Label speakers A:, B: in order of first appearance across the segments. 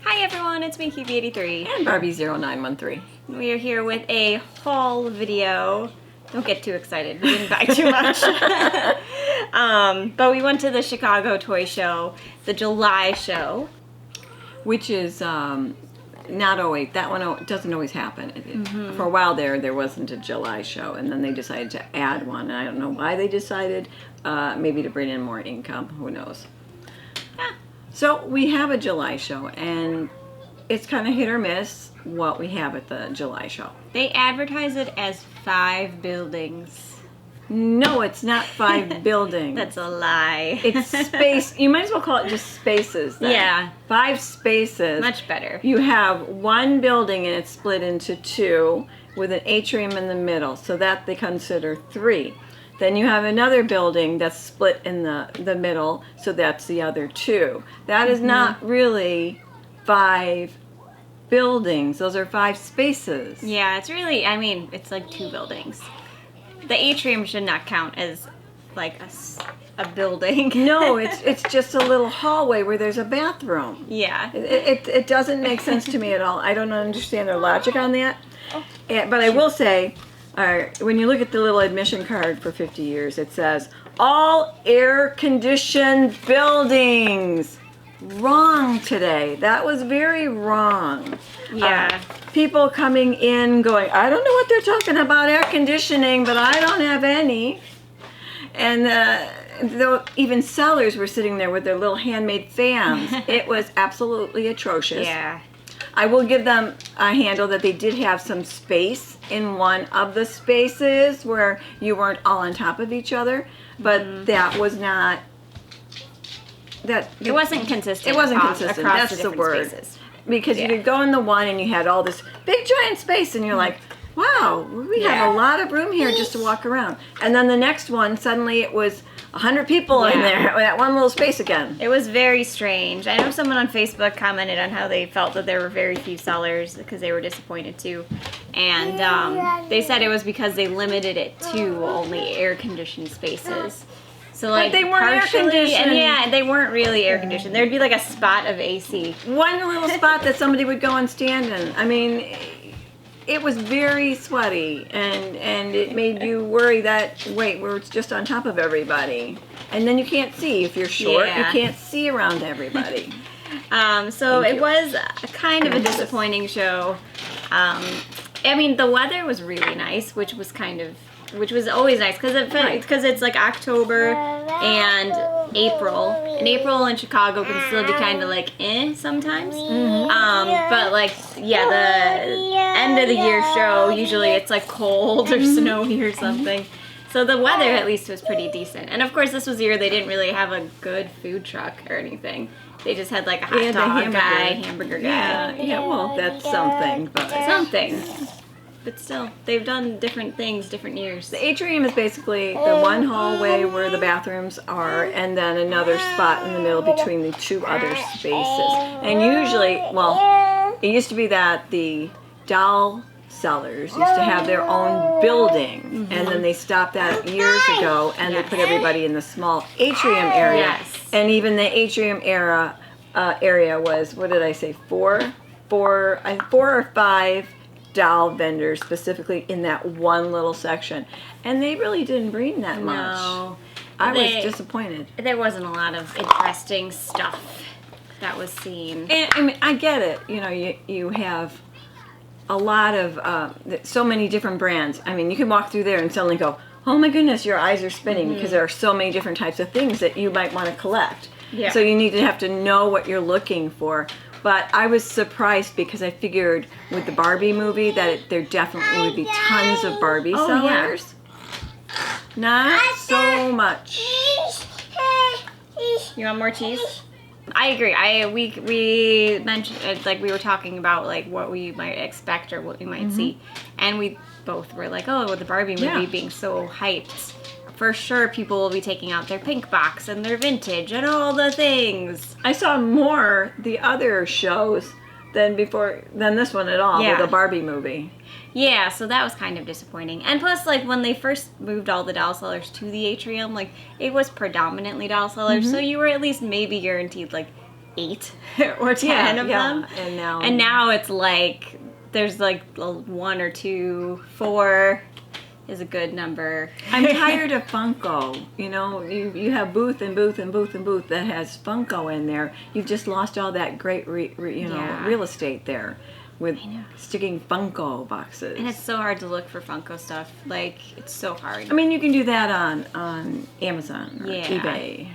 A: Hi everyone, it's me, Cutie83.
B: And Barbie0913.
A: We are here with a haul video. Don't get too excited, we didn't buy too much. But we went to the Chicago Toy Show, the July show.
B: Which is not always, that one doesn't always happen. For a while there wasn't a July show, and then they decided to add one. And I don't know why they decided, maybe to bring in more income, who knows. So we have a July show, and it's kind of hit or miss what we have at the July show.
A: They advertise it as 5 buildings.
B: No, it's not 5 buildings.
A: That's a lie.
B: It's space. You might as well call it just spaces then.
A: Yeah.
B: 5 spaces.
A: Much better.
B: You have one building and it's split into 2 with an atrium in the middle, so that they consider 3. Then you have another building that's split in the middle, so that's the other 2. That is not really 5 buildings. Those are 5 spaces.
A: Yeah, it's really, I mean, it's like 2 buildings. The atrium should not count as like a building.
B: No, it's just a little hallway where there's a bathroom.
A: Yeah.
B: It doesn't make sense to me at all. I don't understand their logic on that. But I will say, when you look at the little admission card for 50 years, it says, all air-conditioned buildings. Wrong today. That was very wrong.
A: Yeah.
B: People coming in going, I don't know what they're talking about air conditioning, but I don't have any. And even sellers were sitting there with their little handmade fans. It was absolutely atrocious.
A: Yeah.
B: I will give them a handle that they did have some space in one of the spaces where you weren't all on top of each other, but that was not...
A: It wasn't consistent.
B: It wasn't
A: across
B: consistent.
A: the
B: That's the word.
A: spaces.
B: Because you could go in the one and you had all this big giant space and you're like, wow, we have a lot of room here just to walk around. And then the next one, suddenly it was 100 people in there, that one little space again.
A: It was very strange. I know someone on Facebook commented on how they felt that there were very few sellers because they were disappointed too. And they said it was because they limited it to only air-conditioned spaces. So like
B: they weren't air-conditioned.
A: Yeah, they weren't really air-conditioned. There'd be like a spot of AC.
B: One little spot that somebody would go and stand in. I mean, it was very sweaty, and it made you worry that, wait, we're just on top of everybody. And then you can't see. If you're short, you can't see around everybody.
A: So it was a kind of a disappointing show. I mean, the weather was really nice, which was always nice because it's like October and April. And April in Chicago can still be kind of like sometimes. But like the end of the year show, usually it's like cold or snowy or something. So the weather at least was pretty decent. And of course this was the year they didn't really have a good food truck or anything. They just had like a hot dog guy, hamburger guy.
B: Yeah, well, that's something. But
A: Something. But still, they've done different things, different years.
B: the atrium is basically the one hallway where the bathrooms are, and then another spot in the middle between the 2 other spaces. And usually, well, it used to be that the doll sellers used to have their own building, and then they stopped that years ago, and they put everybody in the small atrium area.
A: Yes.
B: And even the atrium area was, what did I say, 4 or 5 doll vendors specifically in that one little section, and they really didn't bring that much.
A: No.
B: I was disappointed.
A: There wasn't a lot of interesting stuff that was seen.
B: And I mean, I get it. You know, you have a lot of so many different brands. I mean, you can walk through there and suddenly go, oh my goodness, your eyes are spinning because there are so many different types of things that you might want to collect.
A: Yeah.
B: So you need to have to know what you're looking for. But I was surprised because I figured with the Barbie movie that there definitely would be tons of Barbie sellers. Not so much.
A: You want more cheese? I agree. We mentioned, like, we were talking about like what we might expect or what we might see, and we both were like, oh, with the Barbie movie being so hyped, for sure people will be taking out their pink box and their vintage and all the things.
B: I saw more the other shows than this one at all, with the Barbie movie.
A: Yeah, so that was kind of disappointing. And plus, like, when they first moved all the doll sellers to the atrium, like, it was predominantly doll sellers, so you were at least maybe guaranteed, like, 8 or 10 of them.
B: And
A: now it's like there's like 1 or 2, 4 is a good number.
B: I'm tired of Funko. You know, you have booth and booth and booth and booth that has Funko in there. You've just lost all that great real estate there with sticking Funko boxes.
A: And it's so hard to look for Funko stuff. Like, it's so hard.
B: I mean, you can do that on Amazon or eBay.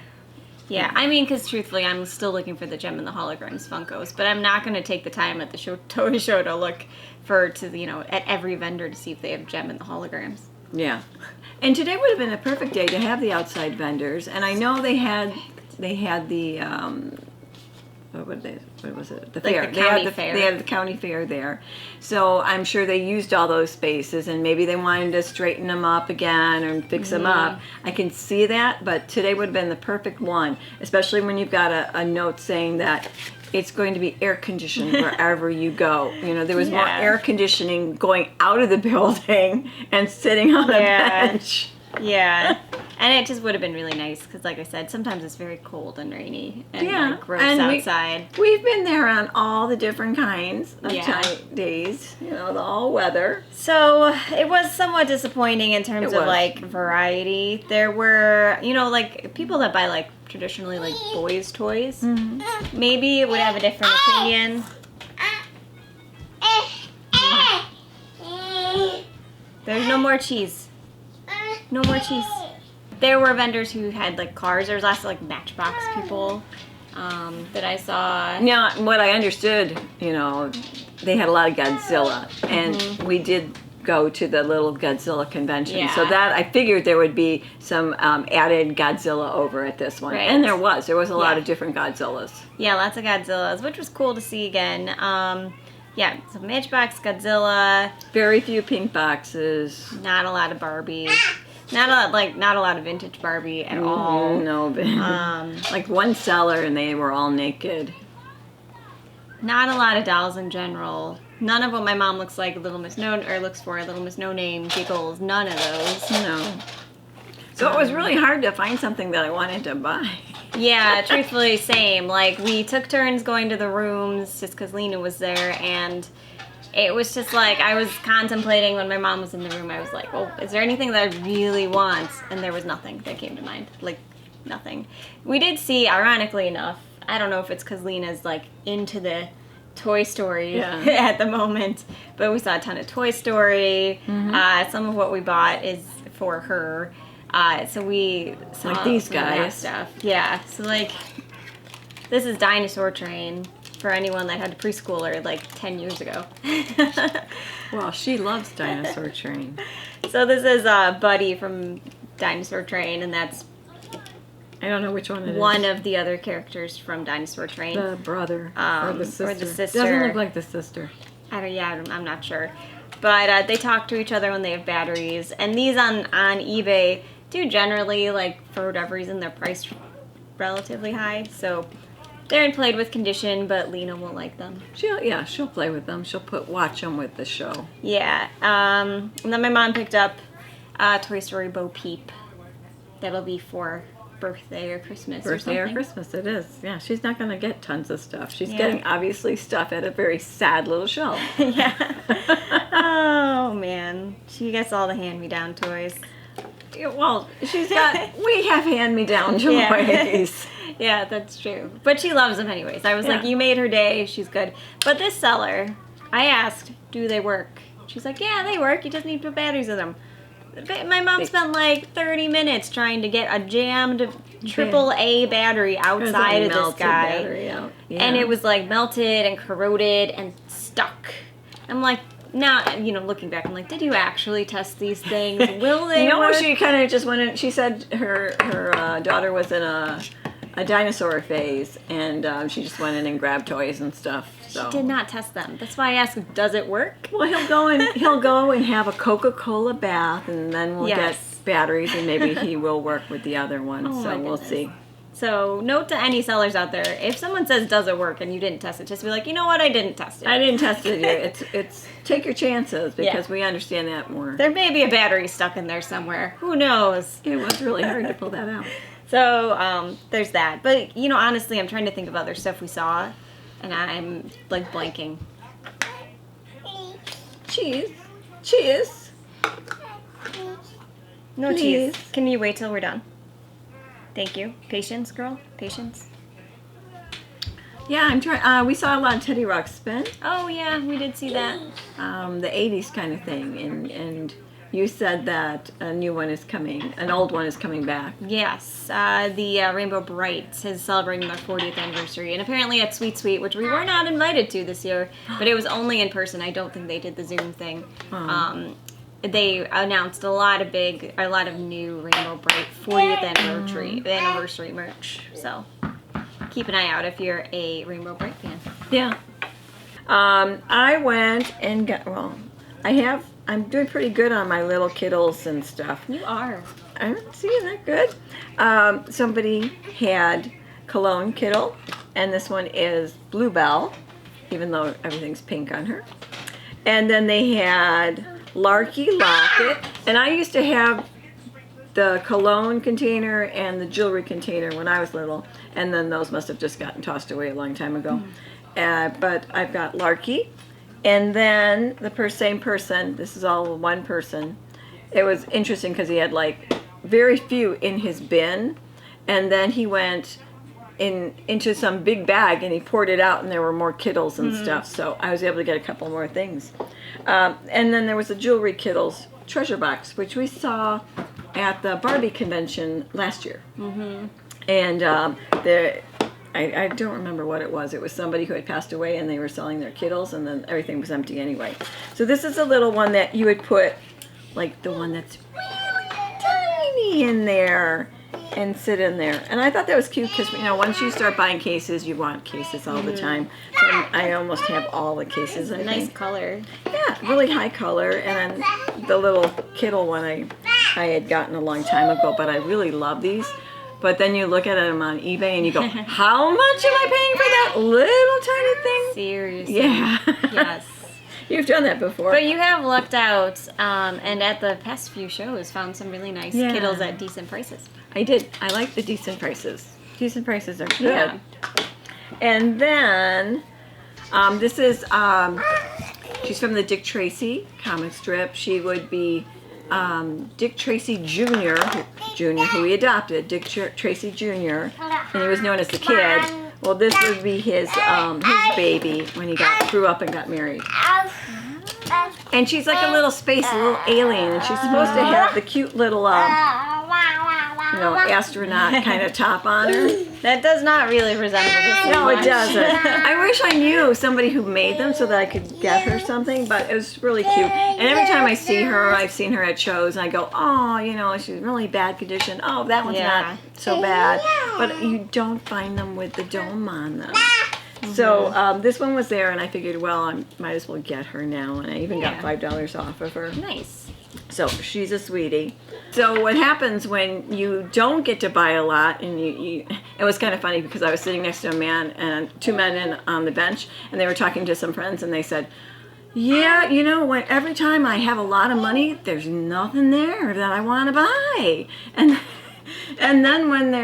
A: Yeah, I mean, because truthfully, I'm still looking for the Gem and the Holograms Funkos, but I'm not going to take the time at the toy show to look at every vendor to see if they have Gem and the Holograms.
B: Yeah, and today would have been a perfect day to have the outside vendors, and I know they had the what was it? The fair.
A: The county fair.
B: They had the county fair there. So I'm sure they used all those spaces, and maybe they wanted to straighten them up again and fix them up. I can see that, but today would have been the perfect one, especially when you've got a note saying that it's going to be air conditioned wherever you go. You know, there was more air conditioning going out of the building and sitting on a bench.
A: Yeah, and it just would have been really nice because, like I said, sometimes it's very cold and rainy and like, gross outside.
B: We've been there on all the different kinds of days, you know, the all weather.
A: So it was somewhat disappointing in terms of like variety. There were, like people that buy like traditionally like boys' toys. Mm-hmm. Maybe it would have a different opinion. There's no more cheese. No more cheese. There were vendors who had like cars. There was also like Matchbox people that I saw.
B: Now, what I understood, they had a lot of Godzilla, and we did go to the little Godzilla convention.
A: Yeah.
B: So that I figured there would be some added Godzilla over at this one, and there was a lot of different Godzillas. Yeah,
A: lots of Godzillas, which was cool to see again. So Matchbox, Godzilla.
B: Very few pink boxes.
A: Not a lot of Barbie. Not a lot of vintage Barbie at all.
B: No, like one seller and they were all naked.
A: Not a lot of dolls in general. None of what my mom looks like Little Miss No Name, Giggles. None of those.
B: No. So it was really hard to find something that I wanted to buy.
A: Yeah, truthfully, same. Like we took turns going to the rooms just because Lena was there, and it was just like I was contemplating when my mom was in the room. I was like, well, is there anything that I really want? And there was nothing that came to mind. Like, nothing. We did see, ironically enough, I don't know if it's because Lena's like into the Toy Story at the moment, but we saw a ton of Toy Story. Mm-hmm. Some of what we bought is for her. So we saw
B: like these guys
A: stuff. Yeah. So like, this is Dinosaur Train. For anyone that had a preschooler like 10 years ago.
B: Well, she loves Dinosaur Train.
A: So this is Buddy from Dinosaur Train, and that's
B: I don't know which one it is.
A: One of the other characters from Dinosaur Train.
B: The brother or the sister.
A: Doesn't
B: look like the sister.
A: I'm not sure. But they talk to each other when they have batteries, and these on eBay do generally, like, for whatever reason, they're priced relatively high. So they're in played with condition, but Lena won't like them.
B: She'll play with them. She'll watch them with the show.
A: Yeah. And then my mom picked up Toy Story Bo Peep. That'll be for birthday or Christmas.
B: Birthday or Christmas, it is. Yeah, she's not going to get tons of stuff. She's getting, obviously, stuff at a very sad little show.
A: Yeah. Oh, man. She gets all the hand-me-down toys.
B: Well, we have hand-me-down toys.
A: Yeah, that's true. But she loves them anyways. I was like, you made her day. She's good. But this seller, I asked, do they work? She's like, yeah, they work. You just need to put batteries in them. My mom spent like 30 minutes trying to get a jammed AAA battery outside of this guy. And it was like melted and corroded and stuck. I'm like, now, looking back, I'm like, did you actually test these things? Will they work?
B: She kind of just went in, she said her daughter was in a dinosaur phase, and she just went in and grabbed toys and stuff. So.
A: She did not test them. That's why I asked, does it work?
B: Well, he'll go and have a Coca-Cola bath, and then we'll get batteries, and maybe he will work with the other one. So we'll see.
A: So note to any sellers out there: if someone says does it work and you didn't test it, just be like, you know what, I didn't test it.
B: I didn't test it yet. It's take your chances because we understand that more.
A: There may be a battery stuck in there somewhere. Who knows?
B: It was really hard to pull that out.
A: So there's that. But honestly, I'm trying to think of other stuff we saw, and I'm like blanking.
B: Cheese. Cheese.
A: No
B: Please.
A: cheese. Can you wait till we're done? Thank you. Patience, girl. Patience.
B: Yeah, I'm trying. We saw a lot of Teddy Ruxpin.
A: Oh yeah, we did see that.
B: The 80s kind of thing, and you said that a new one is coming, an old one is coming back.
A: Yes, the Rainbow Bright is celebrating their 40th anniversary, and apparently at Sweet Sweet, which we were not invited to this year, but it was only in person. I don't think they did the Zoom thing. They announced a lot of new Rainbow Bright 40th anniversary merch. So keep an eye out if you're a Rainbow Bright fan.
B: Yeah. I went and got, I'm doing pretty good on my little kittles and stuff.
A: You are.
B: I'm seeing that good. Somebody had Cologne Kittle, and this one is Bluebell, even though everything's pink on her. And then they had Larky Locket, and I used to have the cologne container and the jewelry container when I was little, and then those must have just gotten tossed away a long time ago. But I've got Larky, and then the same person, this is all one person. It was interesting because he had like very few in his bin, and then he went into some big bag and he poured it out, and there were more Kittles and stuff, so I was able to get a couple more things. And then there was a jewelry Kittles treasure box, which we saw at the Barbie convention last year. And I don't remember what it was. It was somebody who had passed away, and they were selling their Kittles, and then everything was empty anyway. So this is a little one that you would put, like the one that's really tiny in there, and sit in there. And I thought that was cute because, once you start buying cases, you want cases all the time. So I almost have all the cases, I
A: Nice
B: think.
A: color.
B: Yeah, really high color. And then the little Kittle one I had gotten a long time ago, but I really love these. But then you look at them on eBay and you go, how much am I paying for that little tiny thing?
A: Seriously.
B: Yeah.
A: Yes.
B: You've done that before.
A: But you have lucked out, and at the past few shows, found some really nice Kittles at decent prices.
B: I did. I like the decent prices. Decent prices are good.
A: Yeah.
B: And then, this is, she's from the Dick Tracy comic strip. She would be Dick Tracy Jr., who he adopted, Dick Tracy Jr., and he was known as the Kid. Well, this would be his baby when he grew up and got married. And she's like a little alien, and she's supposed to have the cute little, astronaut kind of top on her.
A: That does not really resemble this.
B: No, it doesn't. I wish I knew somebody who made them so that I could get her something, but it was really cute. And every time I see her, I've seen her at shows, and I go, oh, she's in really bad condition. Oh, that one's not so bad. But you don't find them with the dome on them. So this one was there, and I figured, well, I might as well get her now, and I even got $5 off of her.
A: Nice.
B: So she's a sweetie. So what happens when you don't get to buy a lot, and it was kind of funny because I was sitting next to a man and two men on the bench, and they were talking to some friends, and they said, yeah, every time I have a lot of money, there's nothing there that I want to buy. And then when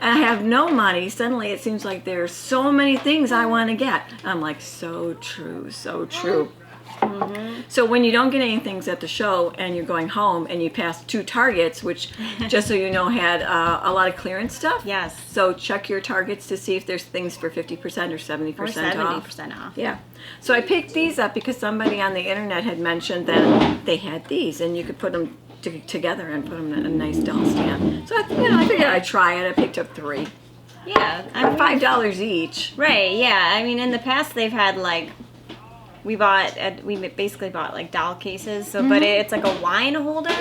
B: I have no money, suddenly it seems like there's so many things I want to get. I'm like, so true, so true. So when you don't get any things at the show and you're going home and you pass 2 Targets, which, just so you know, had a lot of clearance stuff.
A: Yes.
B: So check your Targets to see if there's things for 50% or 70% off.
A: 70% off.
B: Yeah. So I picked these up because somebody on the internet had mentioned that they had these and you could put them together and put them in a nice doll stand. So I figured I'd try it. I picked up 3.
A: Yeah.
B: $5 each.
A: Right, yeah. I mean, in the past they've had we basically bought like doll cases, but it's like a wine holder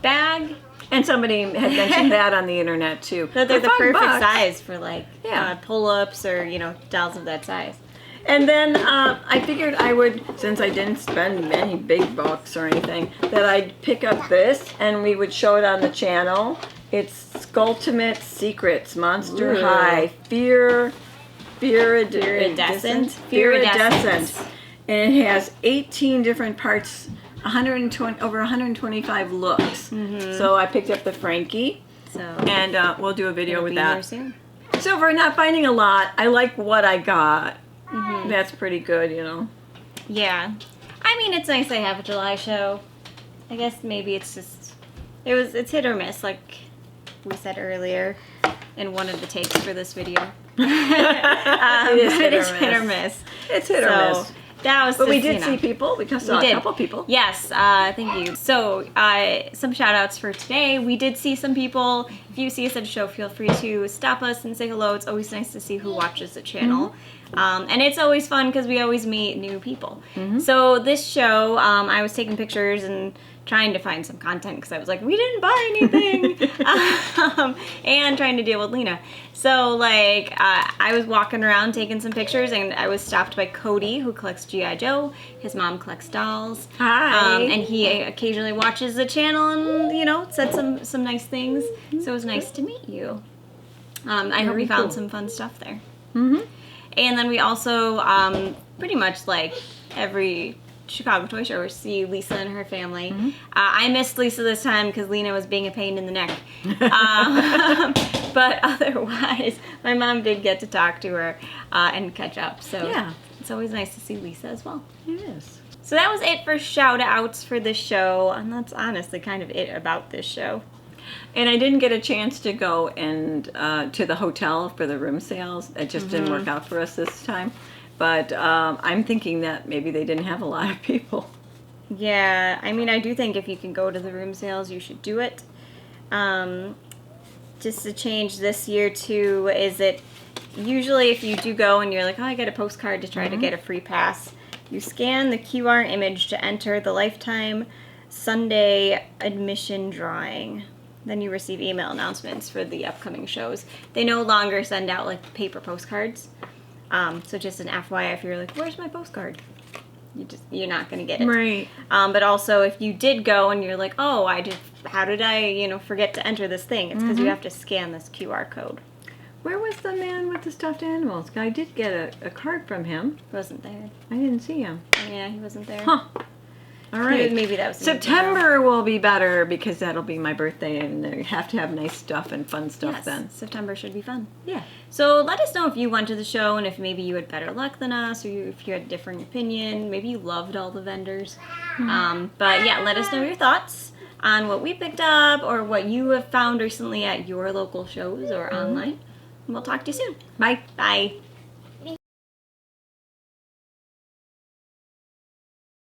A: bag.
B: And somebody had mentioned that on the internet too.
A: So they're
B: For
A: the perfect
B: $5.
A: size for pull-ups or dolls of that size.
B: And then I figured I would, since I didn't spend many big bucks or anything, that I'd pick up this and we would show it on the channel. It's Skulltimate Secrets Monster High Iridescent. And it has 18 different parts, over 125 looks. So I picked up the Frankie,
A: So
B: And we'll do a video
A: it'll
B: with
A: be
B: that.
A: here soon.
B: So for not finding a lot, I like what I got. That's pretty good, you know.
A: Yeah. I mean, it's nice they have a July show. I guess maybe it's just, it's hit or miss, like we said earlier in one of the takes for this video.
B: It is hit or
A: hit or miss.
B: It's hit or miss.
A: That was
B: But we
A: just,
B: did
A: you know.
B: see people. We saw a couple people.
A: Yes, thank you. So, some shout outs for today. We did see some people. If you see us at a show, feel free to stop us and say hello. It's always nice to see who watches the channel. And it's always fun because we always meet new people. So this show, I was taking pictures and trying to find some content because I was like, we didn't buy anything. And trying to deal with Lena. So like, I was walking around taking some pictures and I was stopped by Cody, who collects G.I. Joe. His mom collects dolls.
B: Hi.
A: And he occasionally watches the channel and, you know, said some nice things. So it was nice to meet you. I hope you found some fun stuff there. And then we also, pretty much like every Chicago Toy Show, see Lisa and her family. I missed Lisa this time because Lena was being a pain in the neck. But otherwise, my mom did get to talk to her and catch up. So
B: yeah,
A: it's always nice to see Lisa as well.
B: It is.
A: So that was it for shout outs for this show. And that's honestly kind of it about this show.
B: And I didn't get a chance to go and to the hotel for the room sales. It just didn't work out for us this time. But I'm thinking that maybe they didn't have a lot of people.
A: Yeah, I mean, I do think if you can go to the room sales, you should do it. Just to change this year too, is it usually if you do go and you're like, oh, I get a postcard to try to get a free pass, you scan the QR image to enter the Lifetime Sunday admission drawing. Then you receive email announcements for the upcoming shows. They no longer send out like paper postcards. So just an FYI, if you're like, where's my postcard? You're not gonna get it.
B: Right.
A: But also if you did go and you're like, oh, how did I, forget to enter this thing? It's because you have to scan this QR code.
B: Where was the man with the stuffed animals? I did get a card from him.
A: He wasn't there.
B: I didn't see him.
A: Yeah, he wasn't there.
B: Huh. All right.
A: Maybe that was
B: September will be better because that'll be my birthday and you have to have nice stuff and fun stuff then.
A: September should be fun.
B: Yeah.
A: So let us know if you went to the show and if maybe you had better luck than us or if you had a different opinion. Maybe you loved all the vendors. But yeah, let us know your thoughts on what we picked up or what you have found recently at your local shows or online. And we'll talk to you soon.
B: Bye.
A: Bye.